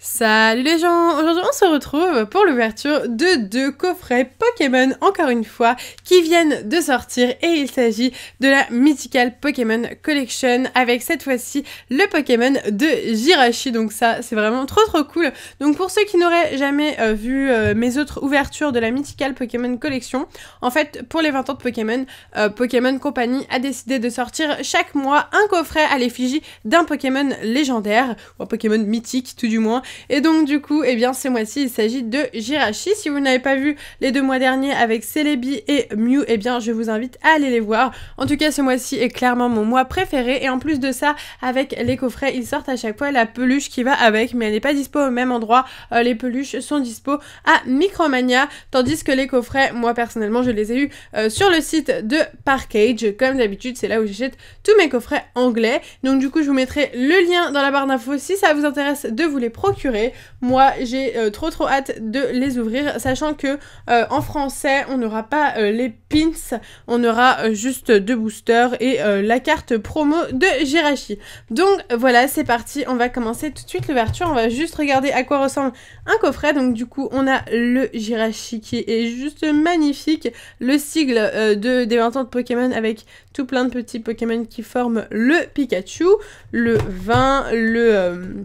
Salut les gens, aujourd'hui on se retrouve pour l'ouverture de 2 coffrets Pokémon, encore une fois, qui viennent de sortir et il s'agit de la Mythical Pokémon Collection avec cette fois-ci le Pokémon de Jirachi, donc ça c'est vraiment trop cool. Donc pour ceux qui n'auraient jamais vu mes autres ouvertures de la Mythical Pokémon Collection, en fait pour les 20 ans de Pokémon, Pokémon Company a décidé de sortir chaque mois un coffret à l'effigie d'un Pokémon légendaire, ou un Pokémon mythique tout du moins. Et donc du coup, eh bien ce mois-ci, il s'agit de Jirachi. Si vous n'avez pas vu les 2 mois derniers avec Celebi et Mew, eh bien je vous invite à aller les voir. En tout cas, ce mois-ci est clairement mon mois préféré. Et en plus de ça, avec les coffrets, ils sortent à chaque fois la peluche qui va avec, mais elle n'est pas dispo au même endroit. Les peluches sont dispo à Micromania, tandis que les coffrets, moi personnellement, je les ai eus sur le site de Parkage. Comme d'habitude, c'est là où j'achète tous mes coffrets anglais. Donc du coup, je vous mettrai le lien dans la barre d'infos si ça vous intéresse de vous les procurer. Moi j'ai trop hâte de les ouvrir, sachant que en français on n'aura pas les pins, on aura juste 2 boosters et la carte promo de Jirachi. Donc voilà, c'est parti, on va commencer tout de suite l'ouverture. On va juste regarder à quoi ressemble un coffret. Donc du coup on a le Jirachi qui est juste magnifique, le sigle des 20 ans de Pokémon avec tout plein de petits Pokémon qui forment le Pikachu, le vin, le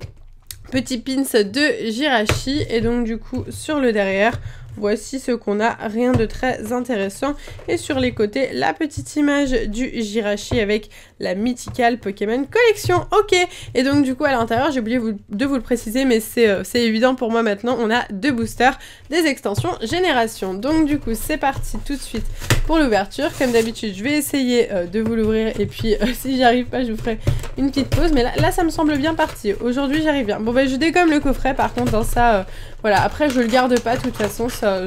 petit pins de Jirachi. Et donc du coup sur le derrière, voici ce qu'on a, rien de très intéressant. Et sur les côtés, la petite image du Jirachi avec la Mythical Pokémon Collection. Ok, et donc du coup à l'intérieur, j'ai oublié de vous le préciser, mais c'est évident pour moi maintenant, on a 2 boosters, des extensions Génération. Donc du coup c'est parti tout de suite pour l'ouverture. Comme d'habitude, je vais essayer de vous l'ouvrir et puis si j'y arrive pas, je vous ferai une petite pause. Mais là ça me semble bien parti. Aujourd'hui j'arrive bien. Bon bah je dégomme le coffret par contre dans ça. Voilà, après je le garde pas, de toute façon ça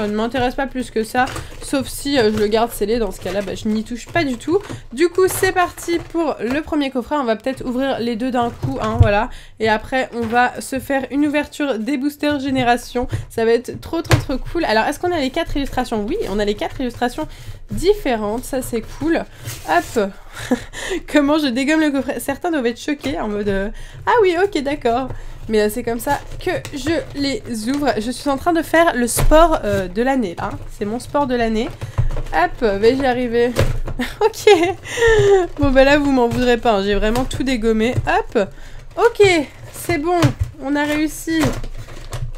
ne m'intéresse pas plus que ça, sauf si je le garde scellé. Dans ce cas là, bah, je n'y touche pas du tout. Du coup c'est parti pour le premier coffret. On va peut-être ouvrir les 2 d'un coup, hein, voilà, et après on va se faire une ouverture des boosters Génération. Ça va être trop cool. Alors est-ce qu'on a les 4 illustrations? Oui, on a les 4 illustrations différentes, ça c'est cool. Hop. Comment je dégomme le coffret. Certains doivent être choqués en mode ah oui, ok, d'accord. Mais c'est comme ça que je les ouvre. Je suis en train de faire le sport de l'année là. C'est mon sport de l'année. Hop, vais-y arriver. Ok. Bon bah là vous m'en voudrez pas, hein. J'ai vraiment tout dégommé. Hop. Ok, c'est bon. On a réussi.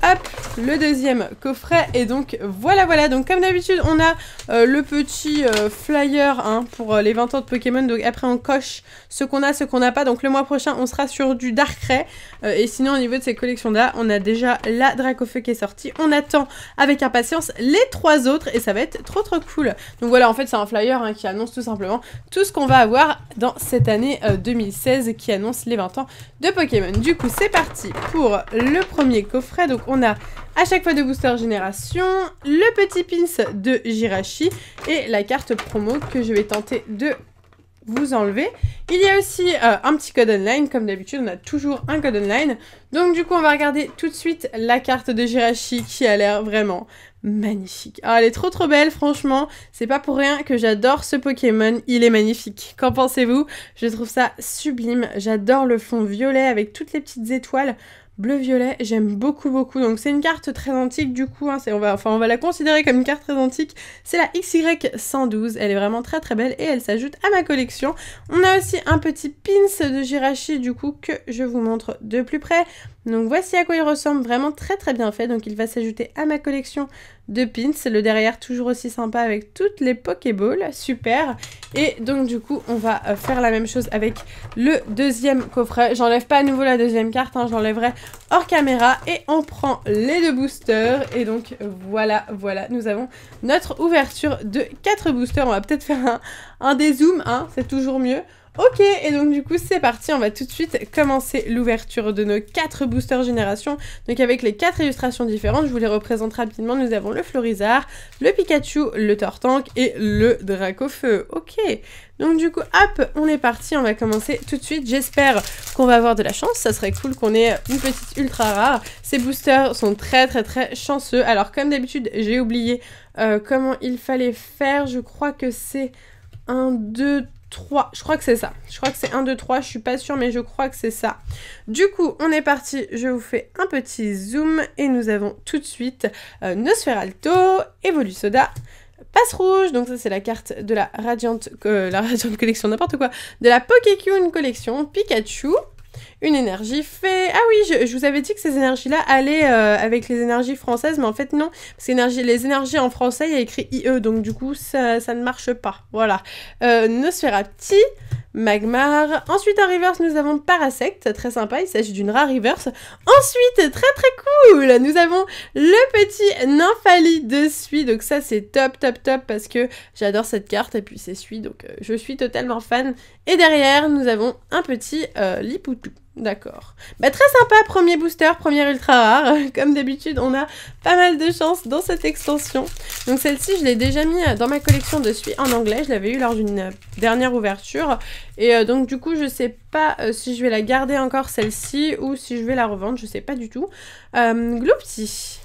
Hop, le deuxième coffret. Et donc voilà, donc comme d'habitude on a le petit flyer, hein, pour les 20 ans de Pokémon. Donc après on coche ce qu'on a, ce qu'on n'a pas. Donc le mois prochain on sera sur du Darkrai, et sinon au niveau de ces collections là, on a déjà la Dracofeu qui est sortie. On attend avec impatience les 3 autres et ça va être trop cool. Donc voilà, en fait c'est un flyer, hein, qui annonce tout simplement tout ce qu'on va avoir dans cette année 2016 qui annonce les 20 ans de Pokémon. Du coup c'est parti pour le premier coffret. Donc on a à chaque fois 2 boosters Génération, le petit pins de Jirachi et la carte promo que je vais tenter de vous enlever. Il y a aussi un petit code online, comme d'habitude on a toujours un code online. Donc du coup on va regarder tout de suite la carte de Jirachi qui a l'air vraiment magnifique. Ah, elle est trop belle, franchement. C'est pas pour rien que j'adore ce Pokémon, il est magnifique. Qu'en pensez-vous? Je trouve ça sublime. J'adore le fond violet avec toutes les petites étoiles bleu-violet, j'aime beaucoup. Donc c'est une carte très antique du coup, hein, on va la considérer comme une carte très antique. C'est la XY112, elle est vraiment très belle et elle s'ajoute à ma collection. On a aussi un petit pins de Jirachi du coup que je vous montre de plus près. Donc voici à quoi il ressemble, vraiment très bien fait. Donc il va s'ajouter à ma collection de pins. Le derrière toujours aussi sympa avec toutes les Pokéballs, super. Et donc du coup on va faire la même chose avec le deuxième coffret. J'enlève pas à nouveau la deuxième carte, hein, j'enlèverai hors caméra. Et on prend les 2 boosters. Et donc voilà, nous avons notre ouverture de 4 boosters. On va peut-être faire un dézoom, hein, c'est toujours mieux. Ok, et donc du coup c'est parti, on va tout de suite commencer l'ouverture de nos 4 boosters Génération. Donc avec les 4 illustrations différentes, je vous les représente rapidement. Nous avons le Florizard, le Pikachu, le Tortank et le Dracofeu. Ok, donc du coup hop, on est parti, on va commencer tout de suite. J'espère qu'on va avoir de la chance, ça serait cool qu'on ait une petite ultra rare. Ces boosters sont très chanceux. Alors comme d'habitude, j'ai oublié comment il fallait faire. Je crois que c'est 1, 2, 3. Je crois que c'est ça. Je crois que c'est 1, 2, 3. Je suis pas sûre, mais je crois que c'est ça. Du coup, on est parti. Je vous fais un petit zoom. Et nous avons tout de suite Nosferalto, Evolusoda, Passe Rouge. Donc ça, c'est la carte de la Radiant Collection, n'importe quoi. De la Pokécune Collection, Pikachu. Une énergie fait... Ah oui, je vous avais dit que ces énergies-là allaient avec les énergies françaises, mais en fait non. Parce que les énergies en français, il y a écrit IE, donc du coup, ça ne marche pas. Voilà. Nosferapti, Magmar. Ensuite, en reverse, nous avons Parasect, très sympa, il s'agit d'une rare reverse. Ensuite, très cool, nous avons le petit Nymphali de Suie, donc ça, c'est top, top, top, parce que j'adore cette carte, et puis c'est Suie, donc je suis totalement fan. Et derrière, nous avons un petit Lipoutou. D'accord. Bah très sympa, premier booster, premier ultra rare. Comme d'habitude, on a pas mal de chance dans cette extension. Donc celle-ci, je l'ai déjà mis dans ma collection de Suie en anglais. Je l'avais eu lors d'une dernière ouverture. Et donc du coup, je sais pas si je vais la garder encore celle-ci ou si je vais la revendre. Je sais pas du tout. Gloopty,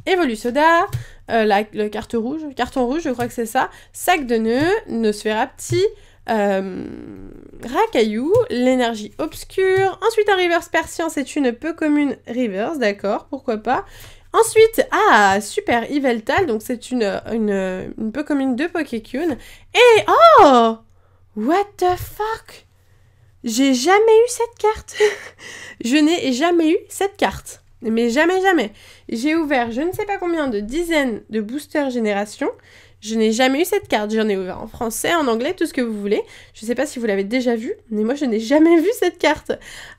Evolusoda, le carton rouge, je crois que c'est ça. Sac de nœuds, Nosferapti, Racaillou, l'énergie obscure. Ensuite, un reverse Persian, c'est une peu commune reverse, d'accord, pourquoi pas. Ensuite, super Yveltal, donc c'est une peu commune de Pokécune. Et, oh, what the fuck, j'ai jamais eu cette carte. Je n'ai jamais eu cette carte. Mais jamais, jamais. J'ai ouvert je ne sais pas combien de dizaines de boosters génération. Je n'ai jamais eu cette carte. J'en ai ouvert en français, en anglais, tout ce que vous voulez. Je sais pas si vous l'avez déjà vue, mais moi, je n'ai jamais vu cette carte.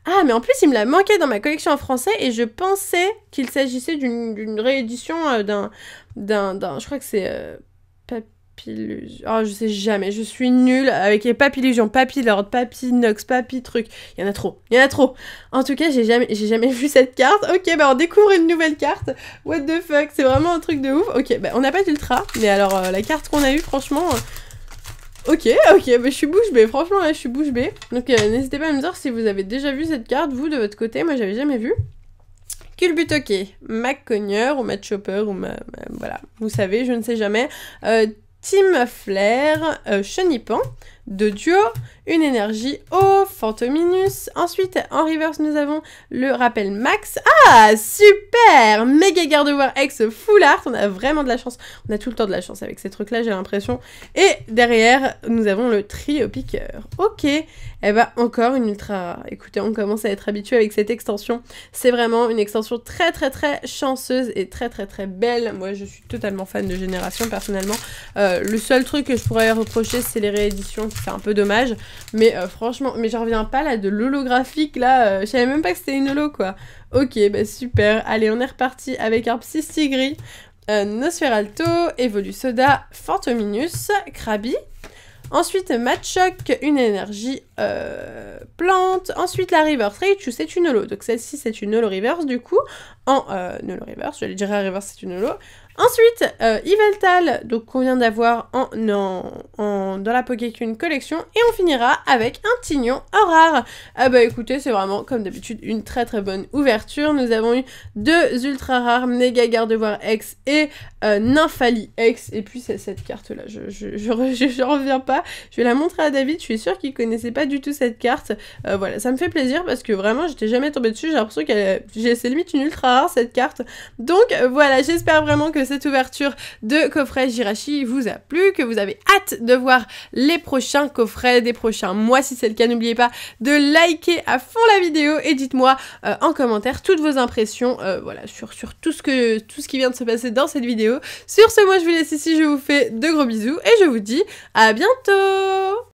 Ah, mais en plus, il me la manquait dans ma collection en français et je pensais qu'il s'agissait d'une réédition je crois que c'est Papillusion. Oh, je sais jamais. Je suis nulle avec les Papillusion, Papilord, Papinox, Papitruc. Il y en a trop. Il y en a trop. En tout cas, j'ai jamais vu cette carte. Ok, bah on découvre une nouvelle carte. What the fuck, c'est vraiment un truc de ouf. Ok, bah on n'a pas d'ultra. Mais alors, la carte qu'on a eue, franchement... Ok, bah je suis bouche bée. Franchement, là, je suis bouche bée. Donc, n'hésitez pas à me dire si vous avez déjà vu cette carte, vous, de votre côté. Moi, j'avais jamais vu. Culbutoke, McCogner ou Matchopper ou voilà, vous savez, je ne sais jamais. Team Flair, Chenipan, de duo, une énergie eau, Phantominus. Ensuite, en reverse, nous avons le rappel max. Ah, super! Méga Gardevoir X full art. On a vraiment de la chance. On a tout le temps de la chance avec ces trucs-là, j'ai l'impression. Et derrière, nous avons le trio piqueur. Ok. Eh ben, encore une ultra rare. Écoutez, on commence à être habitué avec cette extension. C'est vraiment une extension très, très, très chanceuse et très, très, très belle. Moi, je suis totalement fan de Génération, personnellement. Le seul truc que je pourrais reprocher, c'est les rééditions, c'est un peu dommage. Mais franchement, mais j'en reviens pas là de l'holographique là. Je savais même pas que c'était une holo quoi. Ok, bah super. Allez, on est reparti avec un Psystigris, Nosferalto, Evolusoda, Phantominus, Krabi. Ensuite, Machoc, une énergie plante. Ensuite, la Reverse Raichu, c'est une holo. Donc celle-ci, c'est une holo reverse du coup. En holo reverse, j'allais dire la reverse, c'est une holo. Ensuite, Yveltal, donc qu'on vient d'avoir dans la Pokécune Collection. Et on finira avec un Tignon en rare. Ah bah écoutez, c'est vraiment, comme d'habitude, une très très bonne ouverture. Nous avons eu 2 ultra rares, Méga Gardevoir X et Nymphali X. Et puis cette carte-là, je reviens pas. Je vais la montrer à David, je suis sûre qu'il connaissait pas du tout cette carte. Voilà, ça me fait plaisir parce que vraiment, j'étais jamais tombée dessus. J'ai l'impression c'est limite une ultra rare cette carte. Donc voilà, j'espère vraiment que cette ouverture de coffret Jirachi vous a plu, que vous avez hâte de voir les prochains coffrets des prochains mois. Si c'est le cas, n'oubliez pas de liker à fond la vidéo et dites-moi en commentaire toutes vos impressions voilà, sur tout ce qui vient de se passer dans cette vidéo. Sur ce, moi je vous laisse ici, je vous fais de gros bisous et je vous dis à bientôt.